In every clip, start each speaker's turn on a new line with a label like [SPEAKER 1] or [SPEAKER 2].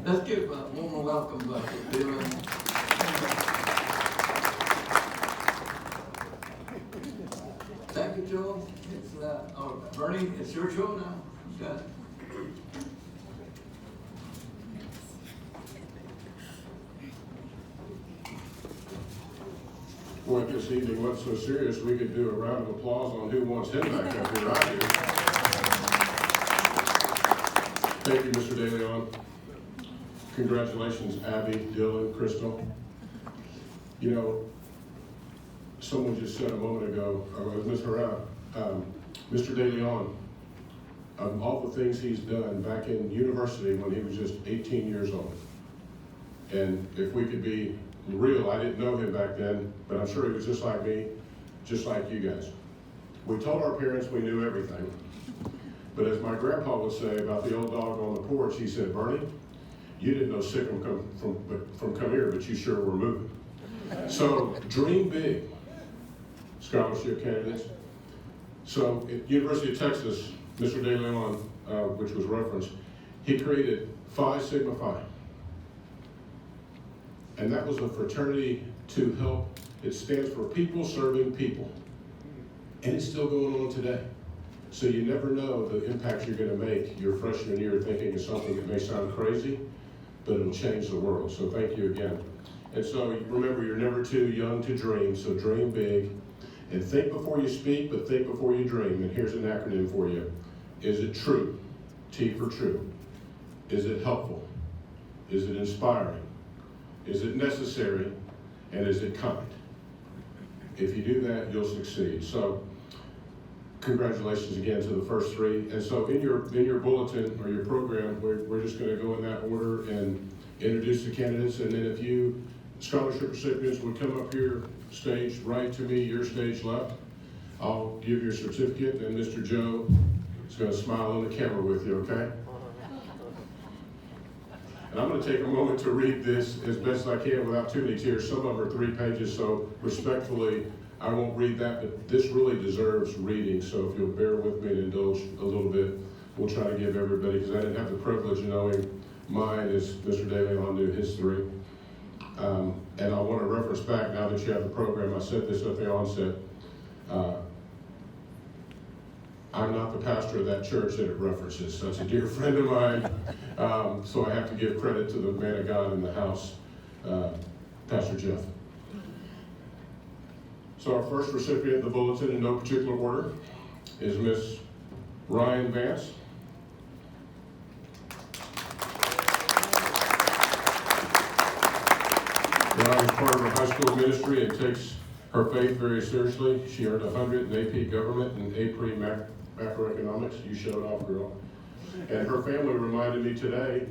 [SPEAKER 1] Let's give a warm welcome to Dylan. Thank you, Joe. It's Bernie, it's your show now. Okay.
[SPEAKER 2] Well, this evening wasn't so serious, we could do a round of applause on who wants him back up here, I do. Thank you, Mr. De Leon. Congratulations, Abby, Dylan, Crystal. You know, someone just said a moment ago, Ms. Herrera, Mr. De Leon, of all the things he's done back in university when he was just 18 years old. And if we could be real, I didn't know him back then, but I'm sure he was just like me, just like you guys. We told our parents we knew everything, but as my grandpa would say about the old dog on the porch, he said, Bernie, you didn't know Sikkim come here, but you sure were moving. So dream big, scholarship candidates. So at University of Texas, Mr. De Leon, which was referenced, he created Phi Sigma Phi. And that was a fraternity to help. It stands for people serving people. And it's still going on today. So you never know the impact you're going to make your freshman year thinking of something that may sound crazy, but it'll change the world. So thank you again. And so remember, you're never too young to dream, so dream big. And think before you speak, but think before you dream. And here's an acronym for you. Is it true? T for true. Is it helpful? Is it inspiring? Is it necessary? And is it kind? If you do that, you'll succeed. So congratulations again to the first three. And so in your bulletin or your program, we're just going to go in that order and introduce the candidates. And then if you scholarship recipients would come up here, stage right to me, your stage left, I'll give your certificate, and Mr. Joe is going to smile on the camera with you, okay? And I'm going to take a moment to read this as best I can without too many tears. Some of them are 3 pages, so respectfully, I won't read that, but this really deserves reading, so if you'll bear with me and indulge a little bit, we'll try to give everybody, because I didn't have the privilege of knowing mine as Mr. De Leon knew his 3. And I want to reference back, now that you have the program, I said this at the onset, I'm not the pastor of that church that it references. That's a dear friend of mine, so I have to give credit to the man of God in the house, Pastor Jeff. So our first recipient of the bulletin, in no particular order, is Miss Ryan Vance. Ryan is part of her high school ministry and takes her faith very seriously. She earned 100 in AP Government and AP Macroeconomics. You showed off, girl. And her family reminded me today,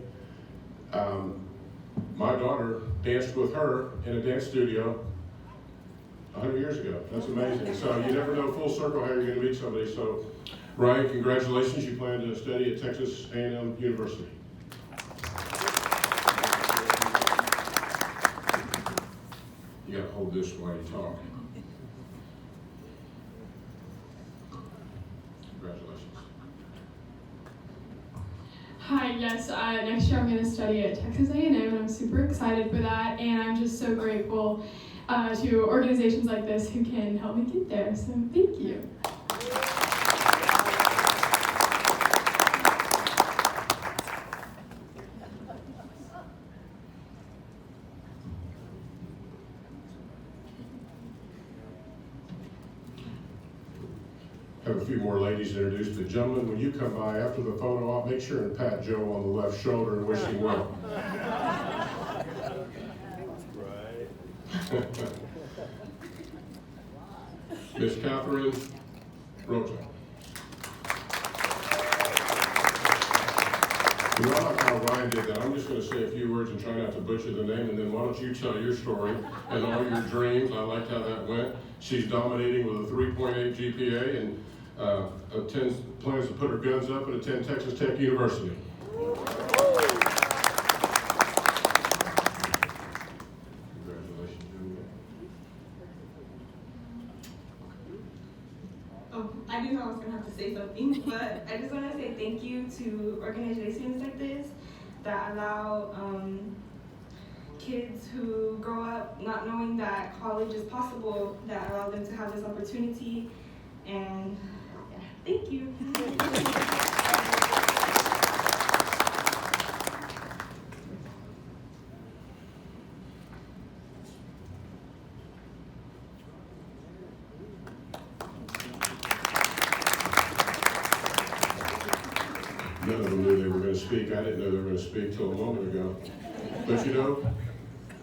[SPEAKER 2] my daughter danced with her in a dance studio 100 years ago. That's amazing. So you never know full circle how you're going to meet somebody. So Ryan, congratulations. You plan to study at Texas A&M University. You got to hold this while you talk. Congratulations.
[SPEAKER 3] Hi, yes, next year I'm going to study at Texas A&M, and I'm super excited for that, and I'm just so grateful to organizations like this who can help me get there, so thank you.
[SPEAKER 2] Have a few more ladies introduced. But gentlemen, when you come by after the photo op, make sure and pat Joe on the left shoulder and wish him well. Miss Catherine Rota. You know, I like how Ryan did that. I'm just going to say a few words and try not to butcher the name, and then why don't you tell your story and all your dreams. I liked how that went. She's dominating with a 3.8 GPA and plans to put her guns up and attend Texas Tech University. Congratulations, Julia.
[SPEAKER 4] Oh, I knew I was going to have to say something, but I just want to say thank you to organizations like this. that allow kids who grow up not knowing that college is possible, that allow them to have this opportunity. And yeah, thank you.
[SPEAKER 2] None of them knew they were going to speak. I didn't know they were going to speak till a moment ago. But you know,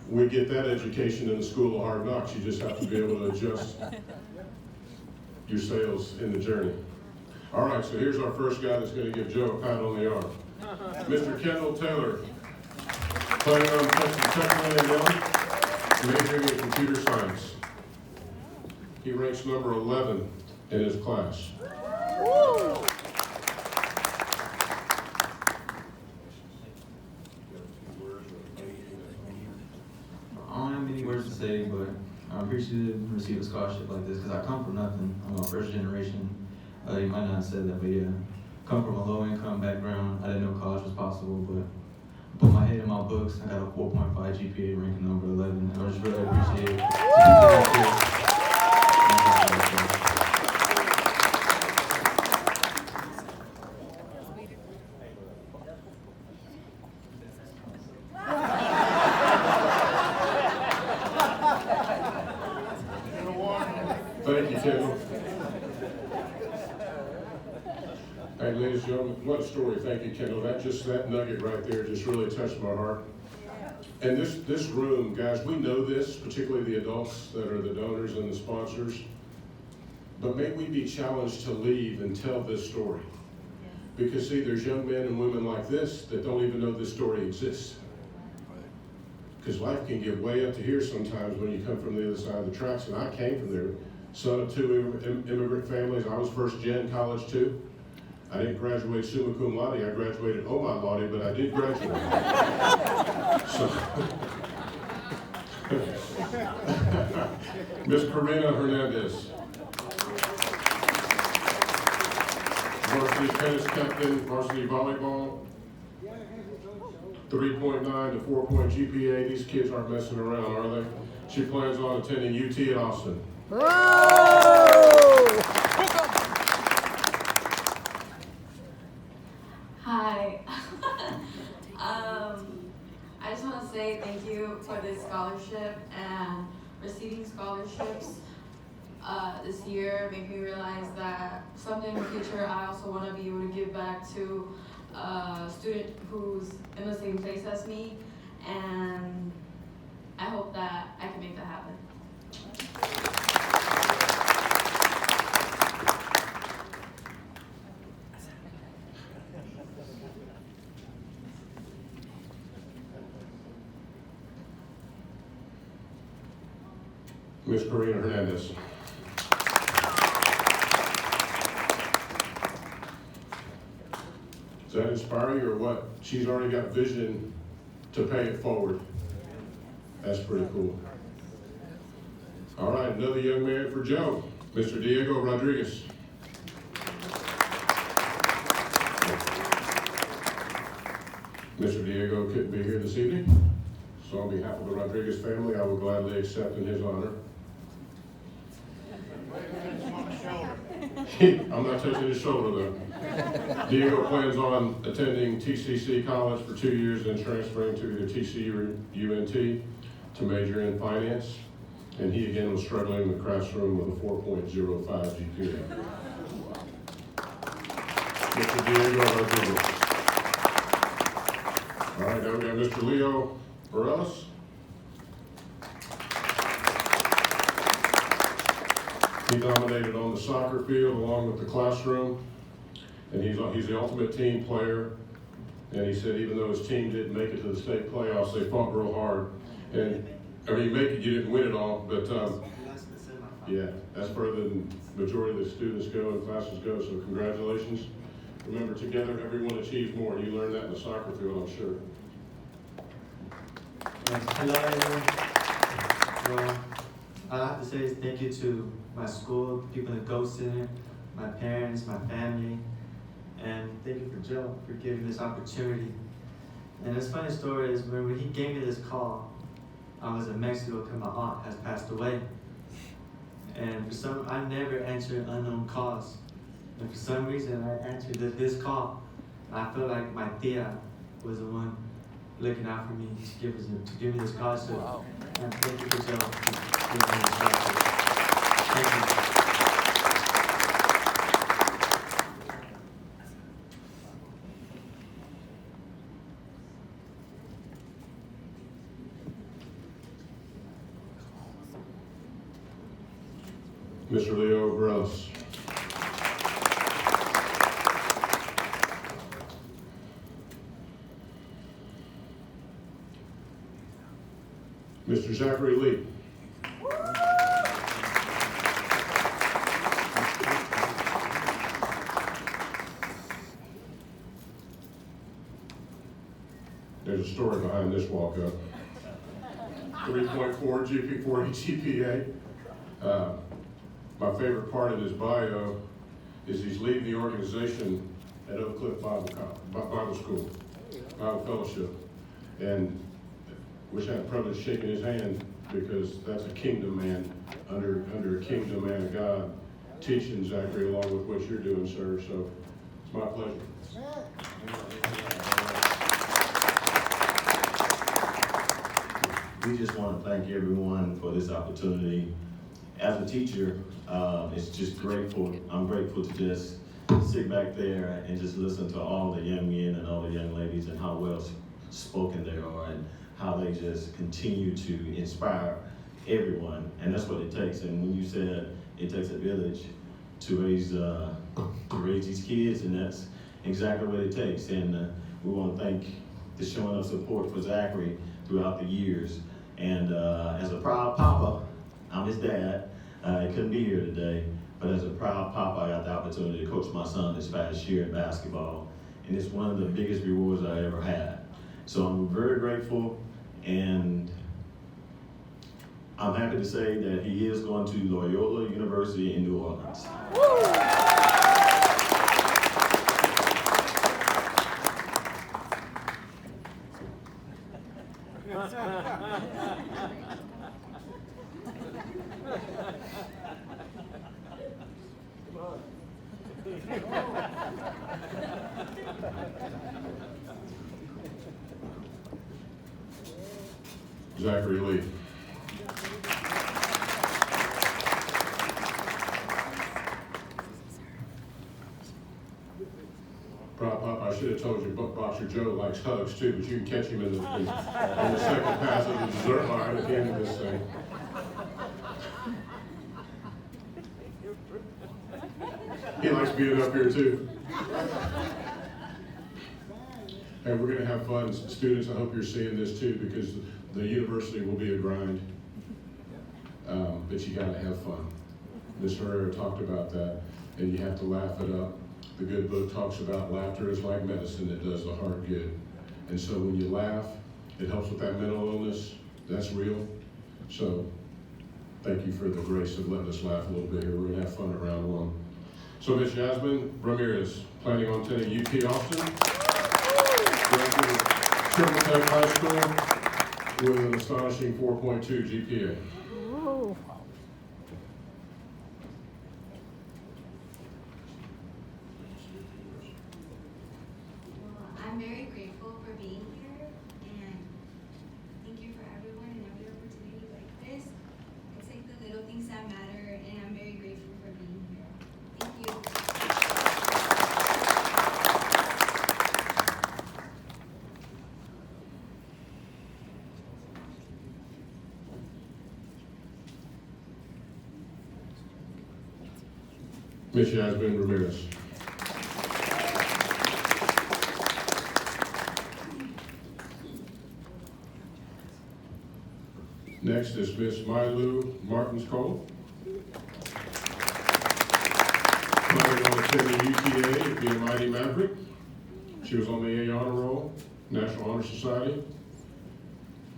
[SPEAKER 2] we get that education in the School of Hard Knocks. You just have to be able to adjust your sails in the journey. All right, so here's our first guy that's going to give Joe a pat on the arm. Mr. Kendall Taylor, playing on Texas A&M, majoring in computer science. He ranks number 11 in his class.
[SPEAKER 5] I don't have many words to say, but I'm appreciative to receive a scholarship like this because I come from nothing. I'm a first generation. You might not have said that, but yeah, come from a low income background. I didn't know college was possible, but I put my head in my books. I got a 4.5 GPA, ranking number 11. And I just really appreciate it.
[SPEAKER 2] Thank you, Kendall. Hey, ladies and gentlemen, what a story. Thank you, Kendall. That nugget right there just really touched my heart. And this room, guys, we know this, particularly the adults that are the donors and the sponsors. But may we be challenged to leave and tell this story. Because see, there's young men and women like this that don't even know this story exists. Because life can get way up to here sometimes when you come from the other side of the tracks. And I came from there, son of two immigrant families. I was first gen college too. I didn't graduate summa cum laude. I graduated oh my laude, but I did graduate. So, Miss Karina Hernandez, varsity tennis captain, varsity volleyball, 3.9 to 4 GPA. These kids aren't messing around, are they? She plans on attending UT at Austin.
[SPEAKER 6] Hi. I just want to say thank you for this scholarship, and receiving scholarships this year made me realize that someday in the future I also want to be able to give back to a student who's in the same place as me, and I hope that I can make that happen.
[SPEAKER 2] Miss Karina Hernandez. Does that inspire you or what? She's already got vision to pay it forward. That's pretty cool. All right, another young man for Joe, Mr. Diego Rodriguez. Mr. Diego couldn't be here this evening, so on behalf of the Rodriguez family, I will gladly accept in his honor. I'm not touching his shoulder though. Diego plans on attending TCC College for 2 years and transferring to either TCU or UNT to major in finance. And he again was struggling in the classroom with a 4.05 GPA. Mr. Diego Rodriguez. All right, now we got Mr. Leo Morales. He dominated on the soccer field along with the classroom, and he's the ultimate team player. And he said even though his team didn't make it to the state playoffs, they fought real hard. And I mean, make it, you didn't win it all, but yeah, that's further than the majority of the students go and classes go. So congratulations. Remember, together everyone achieves more. You learned that in the soccer field, I'm sure.
[SPEAKER 7] Hello everyone. Well, all I have to say is thank you to my school, the people in the Go Center, my parents, my family, and thank you for Joe for giving this opportunity. And this funny story is when he gave me this call, I was in Mexico because my aunt has passed away. And I never answered unknown calls. And for some reason, I answered this call. I felt like my tia was the one looking out for me to give me this call. So thank you for Joe for giving me this call. Thank you.
[SPEAKER 2] Mr. Leo Gross. Mr. Zachary Lee. There's a story behind this walk-up. 3.4 GP40 GPA. My favorite part of his bio is he's leading the organization at Oak Cliff Bible School, Bible Fellowship. And wish I had the privilege of shaking his hand, because that's a kingdom man, under a kingdom man of God, teaching Zachary along with what you're doing, sir. So it's my pleasure.
[SPEAKER 8] We just want to thank everyone for this opportunity. As a teacher, it's just grateful. I'm grateful to just sit back there and just listen to all the young men and all the young ladies and how well spoken they are and how they just continue to inspire everyone. And that's what it takes. And when you said it takes a village to raise these kids, and that's exactly what it takes. And we want to thank the showing of support for Zachary throughout the years. And as a proud papa, I'm his dad. I couldn't be here today, but as a proud papa, I got the opportunity to coach my son this past year in basketball, and it's one of the biggest rewards I ever had. So I'm very grateful, and I'm happy to say that he is going to Loyola University in New Orleans.
[SPEAKER 2] Zachary Lee. Proud Pop, I should have told you, Boxer Joe likes hugs too, but you can catch him in the second pass of the dessert line at the end of this thing. He likes being up here too. Hey, we're going to have fun. Students, I hope you're seeing this too, because the university will be a grind, but you got to have fun. Ms. Herrera talked about that, and you have to laugh it up. The good book talks about laughter is like medicine that does the heart good. And so when you laugh, it helps with that mental illness. That's real. So thank you for the grace of letting us laugh a little bit here. We're going to have fun at round one. So Ms. Yasmin Ramirez, planning on attending UT Austin. Triple Tech High School with an astonishing 4.2 GPA.
[SPEAKER 9] I'm very grateful for being here, and thank you for everyone and every opportunity like this. It's like the little things that matter, and I'm very grateful for being here. Thank you.
[SPEAKER 2] Ms. Yasmin Ramirez. Next is Miss Mylu Martins-Cole. Planning on attending UTA to be a Mighty Maverick. She was on the A Honor Roll, National Honor Society,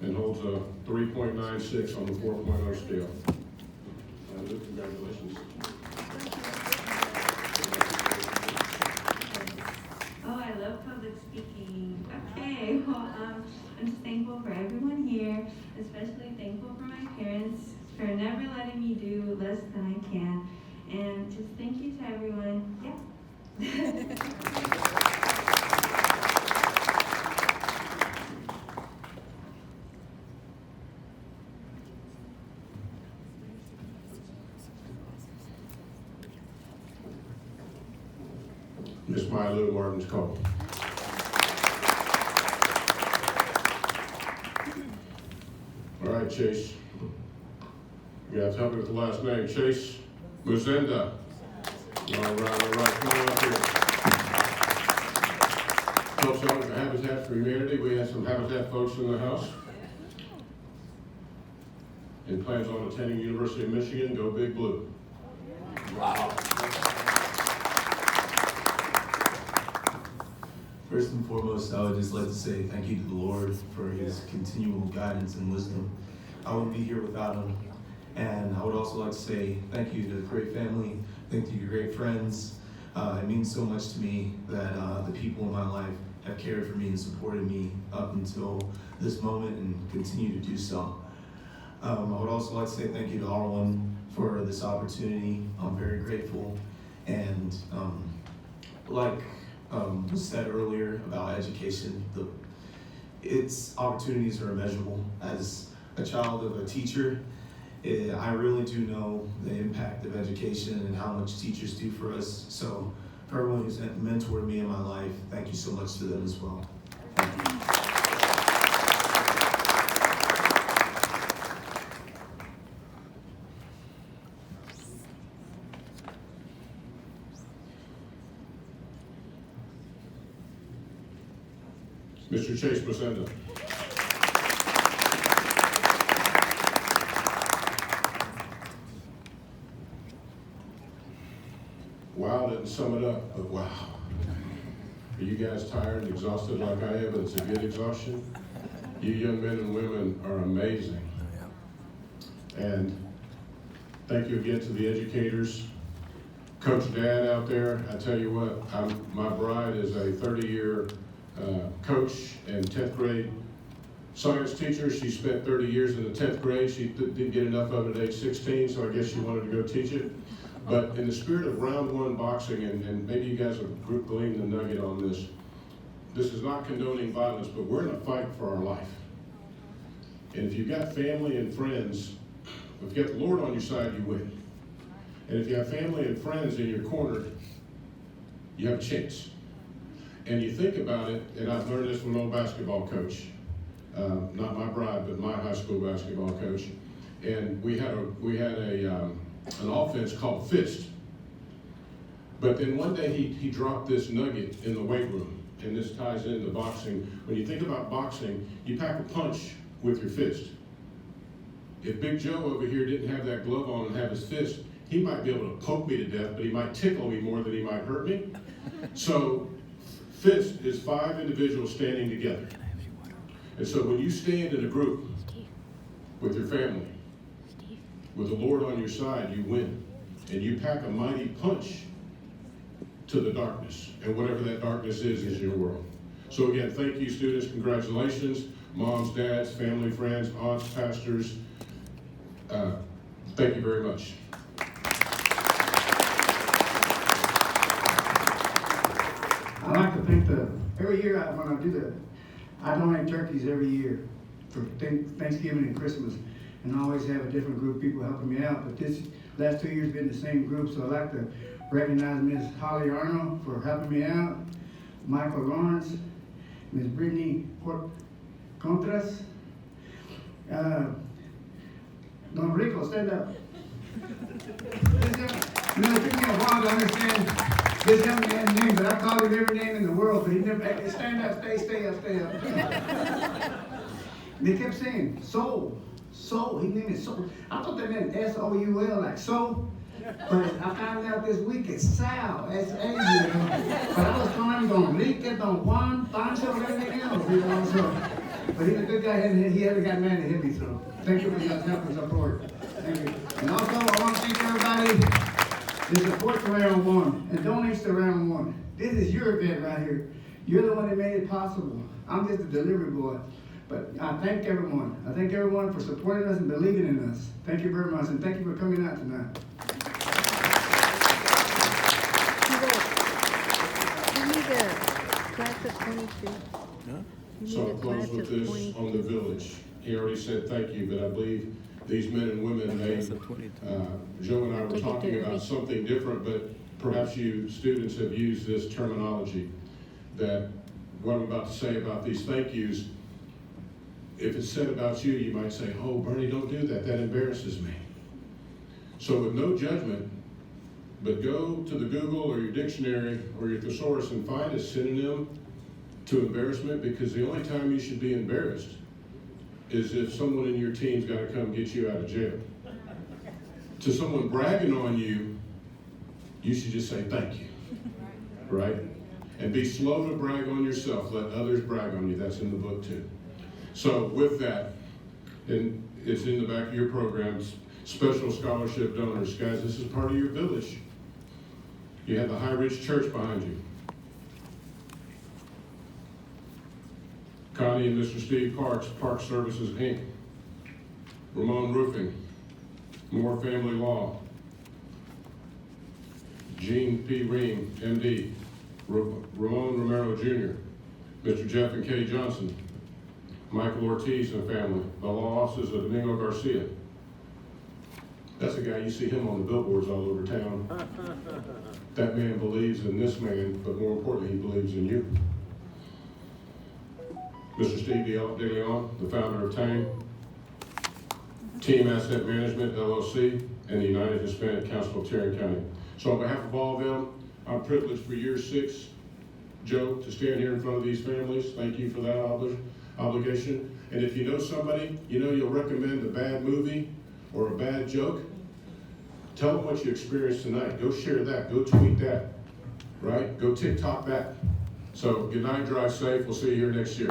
[SPEAKER 2] and holds a 3.96 on the 4.0 scale. Mylu, congratulations.
[SPEAKER 4] Oh, I love public speaking. Okay. I'm just thankful for everyone here, especially thankful for my parents for never letting me do less than I can. And just thank you to everyone. Yeah.
[SPEAKER 2] Miss Mylou Martin's call. All right, Chase. You have to help me with the last name. Chase Muzenda. All right, come on up here. Helps out with the Habitat for Humanity. We have some Habitat folks in the house. And plans on attending University of Michigan. Go Big Blue.
[SPEAKER 1] Wow.
[SPEAKER 10] First and foremost, I would just like to say thank you to the Lord for his continual guidance and wisdom. I wouldn't be here without him. And I would also like to say thank you to the great family, thank you to great friends. It means so much to me that the people in my life have cared for me and supported me up until this moment and continue to do so. I would also like to say thank you to R1 for this opportunity. I'm very grateful. And like was said earlier about education, its opportunities are immeasurable. As a child of a teacher, I really do know the impact of education and how much teachers do for us. So for everyone who's mentored me in my life, thank you so much to them as well. Thank you.
[SPEAKER 2] Mr. Chase Muzenda. Wow doesn't sum it up, but wow. Are you guys tired and exhausted like I am? It's a good exhaustion. You young men and women are amazing. And thank you again to the educators. Coach Dad out there, I tell you what, my bride is a 30-year coach and 10th grade science teacher. She spent 30 years in the 10th grade. She didn't get enough of it at age 16, so I guess she wanted to go teach it. But in the spirit of round one boxing, and maybe you guys have gleaned the nugget on this, this is not condoning violence, but we're in a fight for our life. And if you've got family and friends, if you got the Lord on your side, you win. And if you have family and friends in your corner, you have a chance. And you think about it, and I've learned this from an old basketball coach, not my bride, but my high school basketball coach. And we had an offense called Fist. But then one day he dropped this nugget in the weight room, and this ties into boxing. When you think about boxing, you pack a punch with your fist. If Big Joe over here didn't have that glove on and have his fist, he might be able to poke me to death, but he might tickle me more than he might hurt me. So fist is 5 individuals standing together. And so when you stand in a group with your family, with the Lord on your side, you win. And you pack a mighty punch to the darkness. And whatever that darkness is your world. So again, thank you, students. Congratulations. Moms, dads, family, friends, aunts, pastors. Thank you very much.
[SPEAKER 11] I like to think every year when I do that, I donate turkeys every year for Thanksgiving and Christmas, and I always have a different group of people helping me out. But this last 2 years been the same group, so I'd like to recognize Ms. Holly Arnold for helping me out, Michael Lawrence, Ms. Brittany Contras, Don Rico, stand up. It took me a while to understand this young man's name, but I called him every name in the world, but he never, hey, stand up, stay up. And they kept saying, soul, his name is Soul. I thought that meant S-O-U-L, like soul. But I found out this week it's Sal, S-A-U. But I was trying to Enrique, Don Juan, Pancho, and everything else, so. But he's a good guy, and he hasn't got man to hit me, so thank you for your help and support. Thank you. And also, I want to thank everybody that supports Round One and donates to Round One. This is your event right here. You're the one that made it possible. I'm just a delivery boy. But I thank everyone. I thank everyone for supporting us and believing in us. Thank you very much, and thank you for coming out tonight.
[SPEAKER 12] You need a class of 22. You
[SPEAKER 2] So
[SPEAKER 12] need
[SPEAKER 2] I'll
[SPEAKER 12] a
[SPEAKER 2] close
[SPEAKER 12] class
[SPEAKER 2] with
[SPEAKER 12] of
[SPEAKER 2] this
[SPEAKER 12] 22.
[SPEAKER 2] on the village. He already said thank you, but I believe these men and women, Joe and I were
[SPEAKER 12] Take it
[SPEAKER 2] talking
[SPEAKER 12] to
[SPEAKER 2] about
[SPEAKER 12] me.
[SPEAKER 2] something different, but perhaps you students have used this terminology, that what I'm about to say about these thank yous, if it's said about you, you might say, oh, Bernie, don't do that. That embarrasses me. So with no judgment, but go to the Google or your dictionary or your thesaurus and find a synonym to embarrassment, because the only time you should be embarrassed is if someone in your team's got to come get you out of jail. To someone bragging on you, you should just say thank you, right? And be slow to brag on yourself. Let others brag on you. That's in the book too. So with that, and it's in the back of your programs, special scholarship donors. Guys, this is part of your village. You have the High Ridge Church behind you. Connie and Mr. Steve Parks, Park Services, Inc. Ramon Roofing, Moore Family Law. Gene P. Ream, MD. Ramon Romero Jr. Mr. Jeff and Kay Johnson. Michael Ortiz and family, the law offices of Domingo Garcia. That's a guy, you see him on the billboards all over town. That man believes in this man, but more importantly, he believes in you. Mr. Steve De Leon, the founder of TANG, Team Asset Management, LLC, and the United Hispanic Council of Tarrant County. So on behalf of all of them, I'm privileged for year 6, Joe, to stand here in front of these families. Thank you for that obligation. And if you know somebody, you know you'll recommend a bad movie or a bad joke, tell them what you experienced tonight. Go share that. Go tweet that. Right? Go TikTok that. So good night, drive safe. We'll see you here next year.